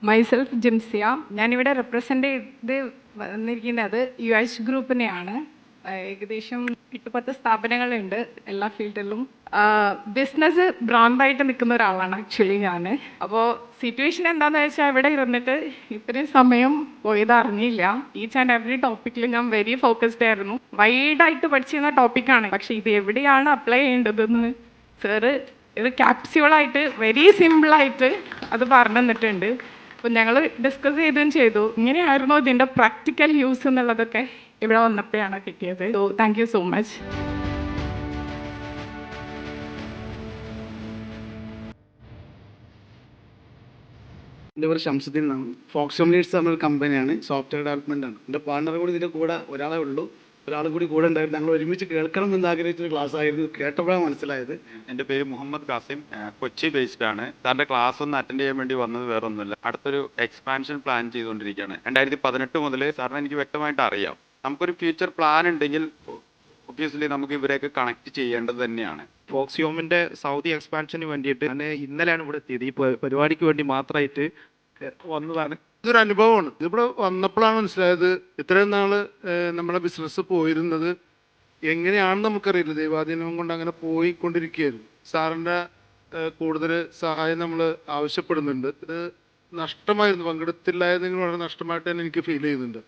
Myself Jimsiya. ഞാനിവിടെ represent ചെയ്ത് വന്നിരിക്കുന്നത് US ഗ്രൂപ്പിനെയാണ്. ഏകദേശം 8-10 സ്ഥാപനങ്ങളുണ്ട് എല്ലാ ഫീൽഡിലും. ബിസിനസ് ബ്രാൻഡായിട്ട് നിൽക്കുന്ന ഒരാളാണ് ആക്ച്വലി ഞാൻ. അപ്പോൾ സിറ്റുവേഷൻ എന്താണെന്ന് വെച്ചാൽ ഇവിടെ ഇരുന്നിട്ട് ഇത്രയും സമയം പോയത് അറിഞ്ഞില്ല. ഈച്ച് ആൻഡ് എവറി ടോപ്പിക്കിൽ ഞാൻ വെരി ഫോക്കസ്ഡ് ആയിരുന്നു. വൈഡായിട്ട് പഠിച്ചിരുന്ന ടോപ്പിക്കാണ്, പക്ഷേ ഇത് എവിടെയാണ് അപ്ലൈ ചെയ്യേണ്ടതെന്ന് സാറ് ഇത് ക്യാപ്സ്യൂളായിട്ട് വെരി സിമ്പിളായിട്ട് അത് പറഞ്ഞു തന്നിട്ടുണ്ട്. അപ്പോൾ ഞങ്ങൾ ഡിസ്കസ് ചെയ്തു ഇങ്ങനെയായിരുന്നു ഇതിൻ്റെ പ്രാക്ടിക്കൽ യൂസ് എന്നുള്ളതൊക്കെ ഇവിടെ വന്നപ്പോഴാണ് കിട്ടിയത്. So thank you so much. എൻ്റെ പേര് ഷംസുദ്ദീൻ എന്നാണ്. ഫോക്സ് ലീഡ്സ് പറഞ്ഞൊരു കമ്പനിയാണ്, സോഫ്റ്റ്വെയർ ഡെവലപ്മെൻ്റ് ആണ്. എൻ്റെ പാർട്ണർ കൂടി ഇതിൻ്റെ കൂടെ ഒരാളെ ഉള്ളൂ, ഒരാൾ കൂടി കൂടെ ഉണ്ടായിരുന്നു. ഞങ്ങൾ ഒരുമിച്ച് കേൾക്കണം എന്ന് ആഗ്രഹിച്ചൊരു ക്ലാസ് ആയിരുന്നു. കേട്ടപ്പോഴാണ് മനസ്സിലായത്. എൻ്റെ പേര് മുഹമ്മദ് ഖാസിം, കൊച്ചി ബേസ്ഡ് ആണ്. സാറിൻ്റെ ക്ലാസ് ഒന്ന് അറ്റൻഡ് ചെയ്യാൻ വേണ്ടി വന്നത് വേറെ ഒന്നുമില്ല. അടുത്തൊരു എക്സ്പാൻഷൻ പ്ലാൻ ചെയ്തുകൊണ്ടിരിക്കുകയാണ്. 2018 മുതൽ സാറിന് എനിക്ക് വ്യക്തമായിട്ട് അറിയാം. നമുക്കൊരു ഫ്യൂച്ചർ പ്ലാൻ ഉണ്ടെങ്കിൽ ഒബ്വിയസ്ലി നമുക്ക് ഇവരെയൊക്കെ കണക്ട് ചെയ്യേണ്ടത് തന്നെയാണ്. ഫോക്സിയോമിന്റെ സൗദി എക്സ്പാൻഷന് വേണ്ടിയിട്ട് ഞാൻ ഇന്നലെയാണ് ഇവിടെ എത്തിയത്. ഈ പരിപാടിക്ക് വേണ്ടി മാത്രമായിട്ട് വന്നതാണ്. ഇതൊരു അനുഭവമാണ്. ഇതിവിടെ വന്നപ്പോഴാണ് മനസ്സിലായത് ഇത്രയും നാള് നമ്മുടെ ബിസിനസ് പോയിരുന്നത് എങ്ങനെയാണെന്ന് നമുക്കറിയില്ല. ദൈവാധീനം കൊണ്ട് അങ്ങനെ പോയിക്കൊണ്ടിരിക്കുകയായിരുന്നു. സാറിൻ്റെ കൂടുതൽ സഹായം നമ്മൾ ആവശ്യപ്പെടുന്നുണ്ട്. ഇത് നഷ്ടമായിരുന്നു, പങ്കെടുത്തില്ലായിരുന്നെങ്കിൽ വളരെ നഷ്ടമായിട്ട് തന്നെ എനിക്ക് ഫീൽ ചെയ്യുന്നുണ്ട്.